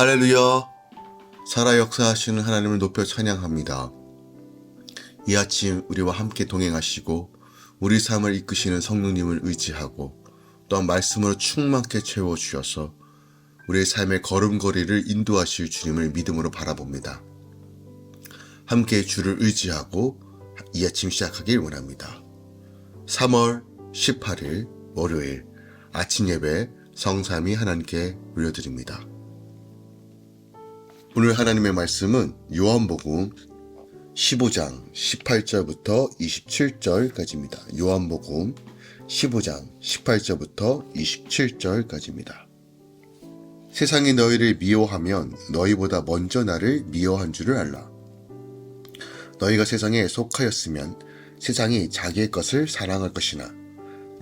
할렐루야! 살아 역사하시는 하나님을 높여 찬양합니다. 이 아침 우리와 함께 동행하시고 우리 삶을 이끄시는 성령님을 의지하고 또한 말씀으로 충만케 채워주셔서 우리의 삶의 걸음걸이를 인도하실 주님을 믿음으로 바라봅니다. 함께 주를 의지하고 이 아침 시작하길 원합니다. 3월 18일 월요일 아침 예배 성삼위 하나님께 올려드립니다. 오늘 하나님의 말씀은 요한복음 15장 18절부터 27절까지입니다. 요한복음 15장 18절부터 27절까지입니다. 세상이 너희를 미워하면 너희보다 먼저 나를 미워한 줄을 알라. 너희가 세상에 속하였으면 세상이 자기의 것을 사랑할 것이나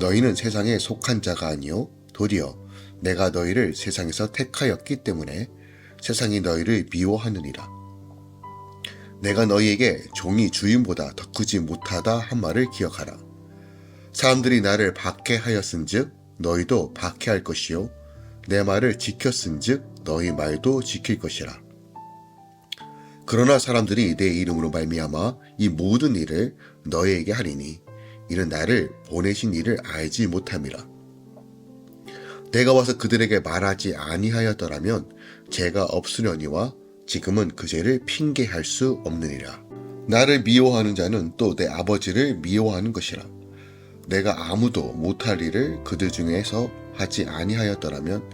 너희는 세상에 속한 자가 아니요 도리어 내가 너희를 세상에서 택하였기 때문에 세상이 너희를 미워하느니라. 내가 너희에게 종이 주인보다 더 크지 못하다 한 말을 기억하라. 사람들이 나를 박해하였은즉 너희도 박해할 것이요 내 말을 지켰은즉 너희 말도 지킬 것이라. 그러나 사람들이 내 이름으로 말미암아 이 모든 일을 너희에게 하리니 이는 나를 보내신 이를 알지 못함이라. 내가 와서 그들에게 말하지 아니하였더라면 죄가 없으려니와 지금은 그 죄를 핑계할 수 없느니라. 나를 미워하는 자는 또 내 아버지를 미워하는 것이라. 내가 아무도 못할 일을 그들 중에서 하지 아니하였더라면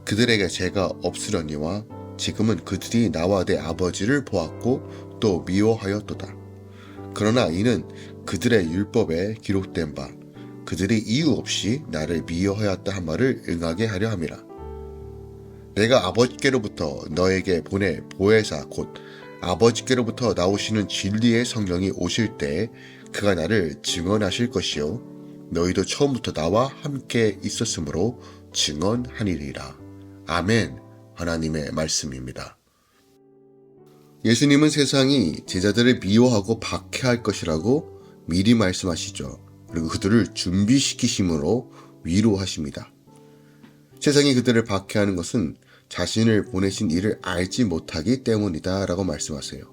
그들에게 죄가 없으려니와 지금은 그들이 나와 내 아버지를 보았고 또 미워하였도다. 그러나 이는 그들의 율법에 기록된 바 그들이 이유 없이 나를 미워하였다 한 말을 응하게 하려 함이라. 내가 아버지께로부터 너에게 보내 보혜사 곧 아버지께로부터 나오시는 진리의 성령이 오실 때 그가 나를 증언하실 것이요 너희도 처음부터 나와 함께 있었으므로 증언하리라. 아멘. 하나님의 말씀입니다. 예수님은 세상이 제자들을 미워하고 박해할 것이라고 미리 말씀하시죠. 그리고 그들을 준비시키심으로 위로하십니다. 세상이 그들을 박해하는 것은 자신을 보내신 이를 알지 못하기 때문이다 라고 말씀하세요.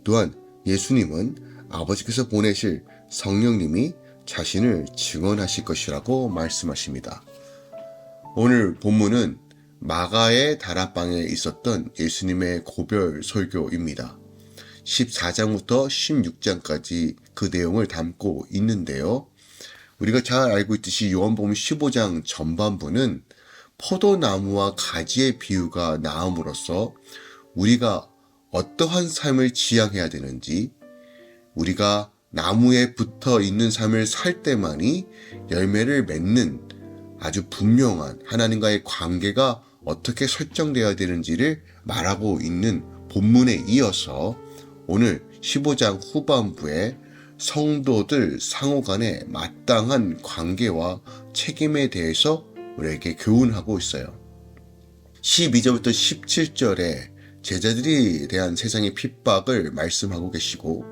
또한 예수님은 아버지께서 보내실 성령님이 자신을 증언하실 것이라고 말씀하십니다. 오늘 본문은 마가의 다락방에 있었던 예수님의 고별 설교입니다. 14장부터 16장까지 그 내용을 담고 있는데요. 우리가 잘 알고 있듯이 요한복음 15장 전반부는 포도나무와 가지의 비유가 나옴으로써 우리가 어떠한 삶을 지향해야 되는지, 우리가 나무에 붙어 있는 삶을 살 때만이 열매를 맺는 아주 분명한 하나님과의 관계가 어떻게 설정되어야 되는지를 말하고 있는 본문에 이어서 오늘 15장 후반부에 성도들 상호 간의 마땅한 관계와 책임에 대해서 우리에게 교훈하고 있어요. 12절부터 17절에 제자들이 대한 세상의 핍박을 말씀하고 계시고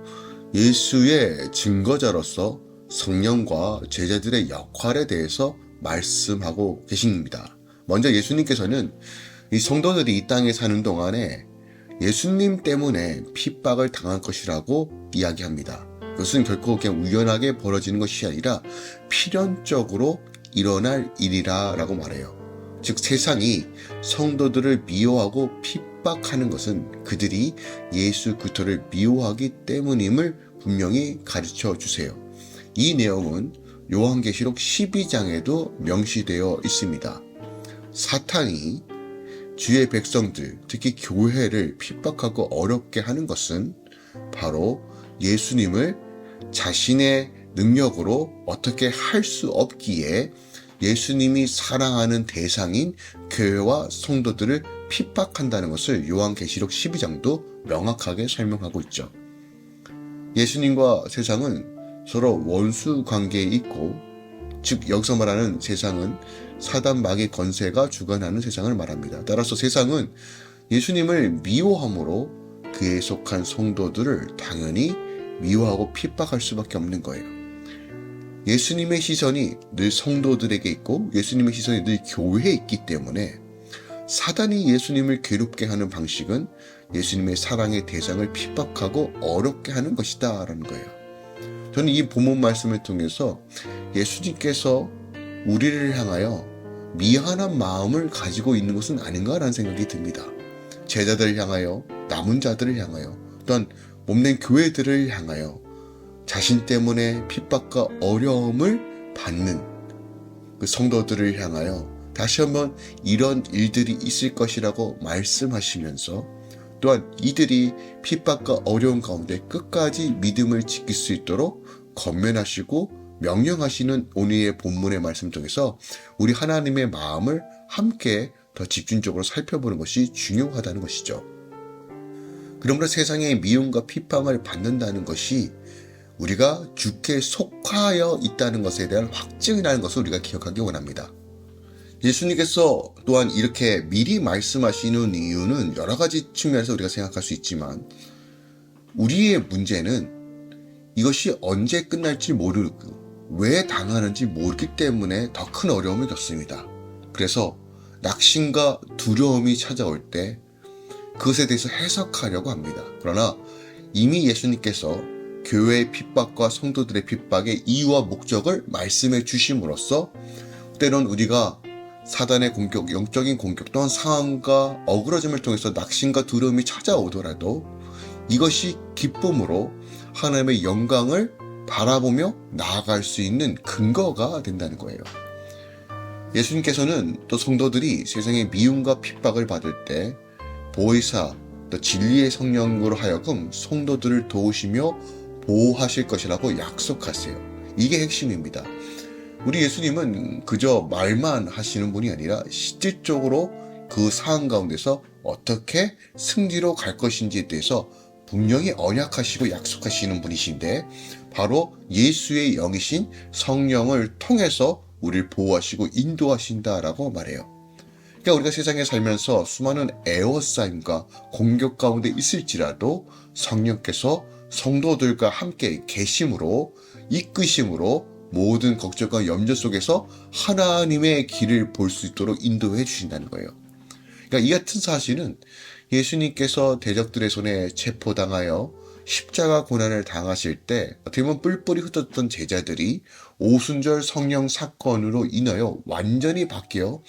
예수의 증거자로서 성령과 제자들의 역할에 대해서 말씀하고 계십니다. 먼저 예수님께서는 이 성도들이 이 땅에 사는 동안에 예수님 때문에 핍박을 당할 것이라고 이야기합니다. 그것은 결코 그냥 우연하게 벌어지는 것이 아니라 필연적으로 일어날 일이라 라고 말해요. 즉 세상이 성도들을 미워하고 핍박하는 것은 그들이 예수 그리스도를 미워하기 때문임을 분명히 가르쳐 주세요. 이 내용은 요한계시록 12장에도 명시되어 있습니다. 사탄이 주의 백성들, 특히 교회를 핍박하고 어렵게 하는 것은 바로 예수님을 자신의 능력으로 어떻게 할 수 없기에 예수님이 사랑하는 대상인 교회와 성도들을 핍박한다는 것을 요한계시록 12장도 명확하게 설명하고 있죠. 예수님과 세상은 서로 원수 관계에 있고, 즉 여기서 말하는 세상은 사단 마귀 권세가 주관하는 세상을 말합니다. 따라서 세상은 예수님을 미워함으로 그에 속한 성도들을 당연히 미워하고 핍박할 수밖에 없는 거예요. 예수님의 시선이 늘 성도들에게 있고 예수님의 시선이 늘 교회에 있기 때문에 사단이 예수님을 괴롭게 하는 방식은 예수님의 사랑의 대상을 핍박하고 어렵게 하는 것이다 라는 거예요. 저는 이 본문 말씀을 통해서 예수님께서 우리를 향하여 미안한 마음을 가지고 있는 것은 아닌가라는 생각이 듭니다. 제자들을 향하여, 남은 자들을 향하여, 또한 몸낸 교회들을 향하여 자신 때문에 핍박과 어려움을 받는 그 성도들을 향하여 다시 한번 이런 일들이 있을 것이라고 말씀하시면서 또한 이들이 핍박과 어려움 가운데 끝까지 믿음을 지킬 수 있도록 권면하시고 명령하시는 오늘의 본문의 말씀 통해서 우리 하나님의 마음을 함께 더 집중적으로 살펴보는 것이 중요하다는 것이죠. 그러므로 세상의 미움과 핍박을 받는다는 것이 우리가 주께 속하여 있다는 것에 대한 확증이라는 것을 우리가 기억하기 원합니다. 예수님께서 또한 이렇게 미리 말씀하시는 이유는 여러 가지 측면에서 우리가 생각할 수 있지만 우리의 문제는 이것이 언제 끝날지 모르고 왜 당하는지 모르기 때문에 더 큰 어려움을 겪습니다. 그래서 낙심과 두려움이 찾아올 때 그것에 대해서 해석하려고 합니다. 그러나 이미 예수님께서 교회의 핍박과 성도들의 핍박의 이유와 목적을 말씀해 주심으로써 때론 우리가 사단의 공격, 영적인 공격 또한 상황과 어그러짐을 통해서 낙심과 두려움이 찾아오더라도 이것이 기쁨으로 하나님의 영광을 바라보며 나아갈 수 있는 근거가 된다는 거예요. 예수님께서는 또 성도들이 세상의 미움과 핍박을 받을 때 보혜사, 또 진리의 성령으로 하여금 성도들을 도우시며 보호하실 것이라고 약속하세요. 이게 핵심입니다. 우리 예수님은 그저 말만 하시는 분이 아니라 실질적으로 그 상황 가운데서 어떻게 승리로 갈 것인지에 대해서 분명히 언약하시고 약속하시는 분이신데 바로 예수의 영이신 성령을 통해서 우리를 보호하시고 인도하신다라고 말해요. 그러니까 우리가 세상에 살면서 수많은 애워싸임과 공격 가운데 있을지라도 성령께서 성도들과 함께 계심으로 이끄심으로 모든 걱정과 염려 속에서 하나님의 길을 볼 수 있도록 인도해 주신다는 거예요. 그러니까 이 같은 사실은 예수님께서 대적들의 손에 체포당하여 십자가 고난을 당하실 때 어떻게 보면 뿔뿔이 흩어졌던 제자들이 오순절 성령 사건으로 인하여 완전히 바뀌어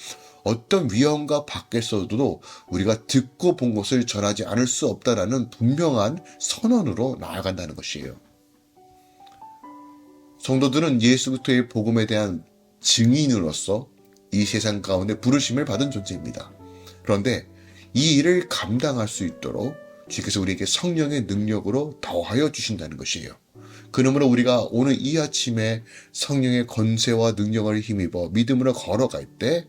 어떤 위험과 밖에서도 우리가 듣고 본 것을 전하지 않을 수 없다라는 분명한 선언으로 나아간다는 것이에요. 성도들은 예수 그리스도의 복음에 대한 증인으로서 이 세상 가운데 부르심을 받은 존재입니다. 그런데 이 일을 감당할 수 있도록 주께서 우리에게 성령의 능력으로 더하여 주신다는 것이에요. 그러므로 우리가 오늘 이 아침에 성령의 권세와 능력을 힘입어 믿음으로 걸어갈 때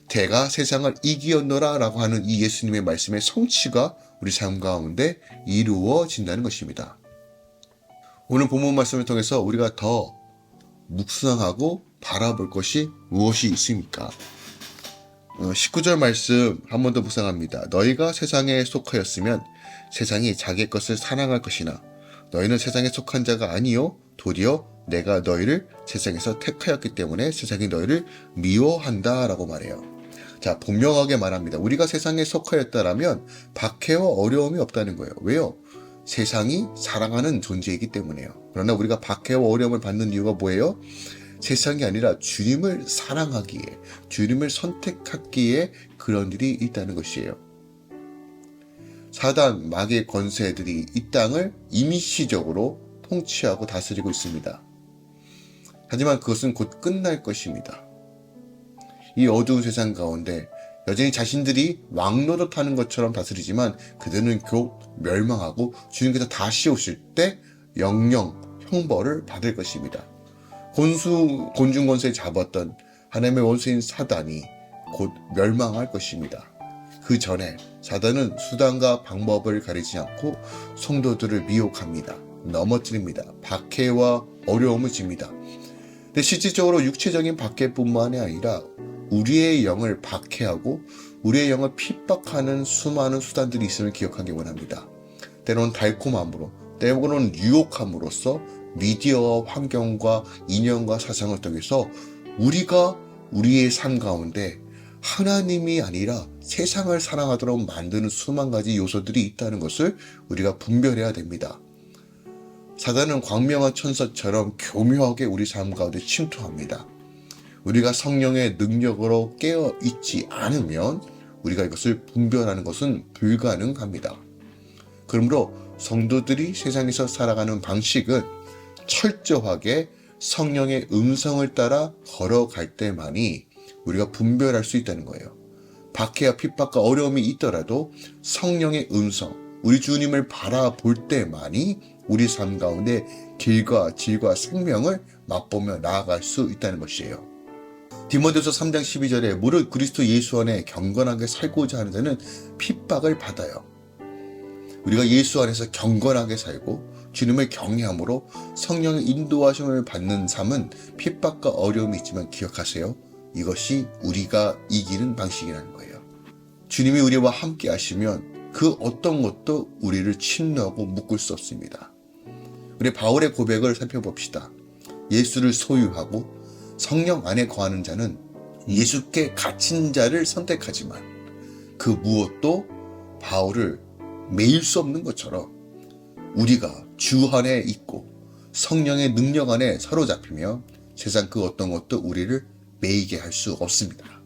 대가 세상을 이기었노라 라고 하는 이 예수님의 말씀의 성취가 우리 삶 가운데 이루어진다는 것입니다. 오늘 본문 말씀을 통해서 우리가 더 묵상하고 바라볼 것이 무엇이 있습니까? 19절 말씀 한 번 더 묵상합니다. 너희가 세상에 속하였으면 세상이 자기 것을 사랑할 것이나 너희는 세상에 속한 자가 아니요 도리어 내가 너희를 세상에서 택하였기 때문에 세상이 너희를 미워한다 라고 말해요. 자, 분명하게 말합니다. 우리가 세상에 속하였다라면 박해와 어려움이 없다는 거예요. 왜요? 세상이 사랑하는 존재이기 때문에요. 그러나 우리가 박해와 어려움을 받는 이유가 뭐예요? 세상이 아니라 주님을 사랑하기에, 주님을 선택하기에 그런 일이 있다는 것이에요. 사단, 마귀의 권세들이 이 땅을 임시적으로 통치하고 다스리고 있습니다. 하지만 그것은 곧 끝날 것입니다. 이 어두운 세상 가운데 여전히 자신들이 왕노릇하는 것처럼 다스리지만 그들은 곧 멸망하고 주님께서 다시 오실 때 영영 형벌을 받을 것입니다. 곤충 권세 잡았던 하나님의 원수인 사단이 곧 멸망할 것입니다. 그 전에 사단은 수단과 방법을 가리지 않고 성도들을 미혹합니다. 넘어뜨립니다. 박해와 어려움을 줍니다. 근데 실질적으로 육체적인 박해뿐만이 아니라 우리의 영을 박해하고 우리의 영을 핍박하는 수많은 수단들이 있음을 기억하기 원합니다. 때로는 달콤함으로, 때로는 유혹함으로써 미디어와 환경과 인연과 사상을 통해서 우리가 우리의 삶 가운데 하나님이 아니라 세상을 사랑하도록 만드는 수만 가지 요소들이 있다는 것을 우리가 분별해야 됩니다. 사단은 광명한 천사처럼 교묘하게 우리 삶 가운데 침투합니다. 우리가 성령의 능력으로 깨어 있지 않으면 우리가 이것을 분별하는 것은 불가능합니다. 그러므로 성도들이 세상에서 살아가는 방식은 철저하게 성령의 음성을 따라 걸어갈 때만이 우리가 분별할 수 있다는 거예요. 박해와 핍박과 어려움이 있더라도 성령의 음성, 우리 주님을 바라볼 때만이 우리 삶 가운데 길과 질과 생명을 맛보며 나아갈 수 있다는 것이에요. 디모데후서 3장 12절에 무릇 그리스도 예수 안에 경건하게 살고자 하는 자는 핍박을 받아요. 우리가 예수 안에서 경건하게 살고 주님을 경외함으로 성령의 인도하심을 받는 삶은 핍박과 어려움이 있지만 기억하세요. 이것이 우리가 이기는 방식이라는 거예요. 주님이 우리와 함께 하시면 그 어떤 것도 우리를 침노하고 묶을 수 없습니다. 우리 바울의 고백을 살펴봅시다. 예수를 소유하고 성령 안에 거하는 자는 예수께 갇힌 자를 선택하지만 그 무엇도 바울을 매일 수 없는 것처럼 우리가 주 안에 있고 성령의 능력 안에 사로잡히며 세상 그 어떤 것도 우리를 매이게 할 수 없습니다.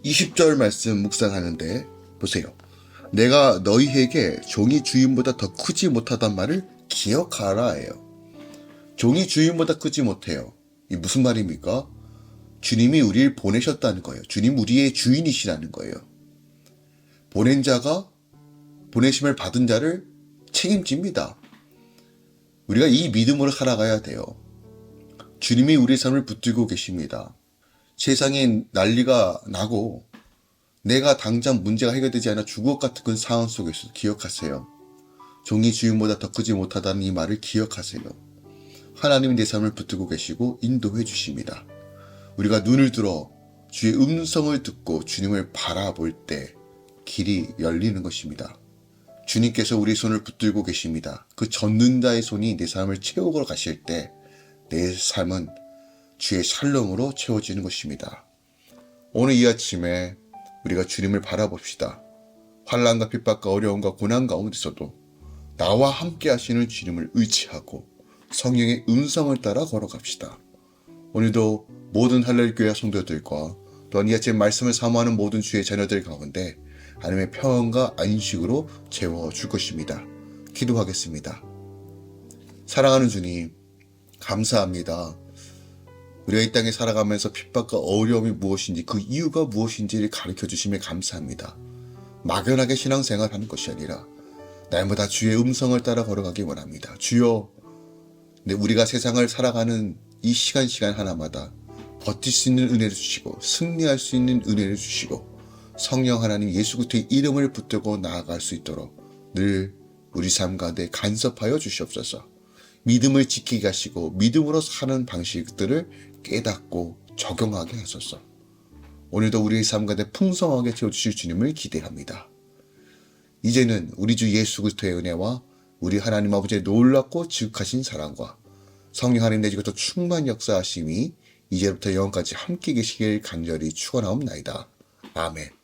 20절 말씀 묵상하는데 보세요. 내가 너희에게 종이 주인보다 더 크지 못하단 말을 기억하라 해요. 종이 주인보다 크지 못해요. 이 무슨 말입니까? 주님이 우리를 보내셨다는 거예요. 주님 우리의 주인이시라는 거예요. 보낸 자가 보내심을 받은 자를 책임집니다. 우리가 이 믿음으로 살아가야 돼요. 주님이 우리의 삶을 붙들고 계십니다. 세상에 난리가 나고 내가 당장 문제가 해결되지 않아 죽을 것 같은 그 상황 속에서 기억하세요. 종이 주인보다 더 크지 못하다는 이 말을 기억하세요. 하나님이 내 삶을 붙들고 계시고 인도해 주십니다. 우리가 눈을 들어 주의 음성을 듣고 주님을 바라볼 때 길이 열리는 것입니다. 주님께서 우리 손을 붙들고 계십니다. 그 젖는 자의 손이 내 삶을 채우고 가실 때 내 삶은 주의 샬롬으로 채워지는 것입니다. 오늘 이 아침에 우리가 주님을 바라봅시다. 환난과 핍박과 어려움과 고난 가운데서도 나와 함께 하시는 주님을 의지하고 성령의 음성을 따라 걸어갑시다. 오늘도 모든 할렐교회 성도들과 또한 이 아침 말씀을 사모하는 모든 주의 자녀들 가운데 하나님의 평안과 안식으로 채워줄 것입니다. 기도하겠습니다. 사랑하는 주님, 감사합니다. 우리가 이 땅에 살아가면서 핍박과 어려움이 무엇인지 그 이유가 무엇인지를 가르쳐 주심에 감사합니다. 막연하게 신앙생활하는 것이 아니라 날마다 주의 음성을 따라 걸어가기 원합니다. 주여, 우리가 세상을 살아가는 이 시간 하나마다 버틸 수 있는 은혜를 주시고 승리할 수 있는 은혜를 주시고 성령 하나님 예수 그리스도의 이름을 붙들고 나아갈 수 있도록 늘 우리 삶 가운데 간섭하여 주시옵소서. 믿음을 지키게 하시고 믿음으로 사는 방식들을 깨닫고 적용하게 하소서. 오늘도 우리의 삶 가운데 풍성하게 채워주실 주님을 기대합니다. 이제는 우리 주 예수 그리스도의 은혜와 우리 하나님 아버지의 놀랍고 지극하신 사랑과 성령 하나님 내지부터 충만 역사하심이 이제부터 영원까지 함께 계시길 간절히 축원하옵나이다. 아멘.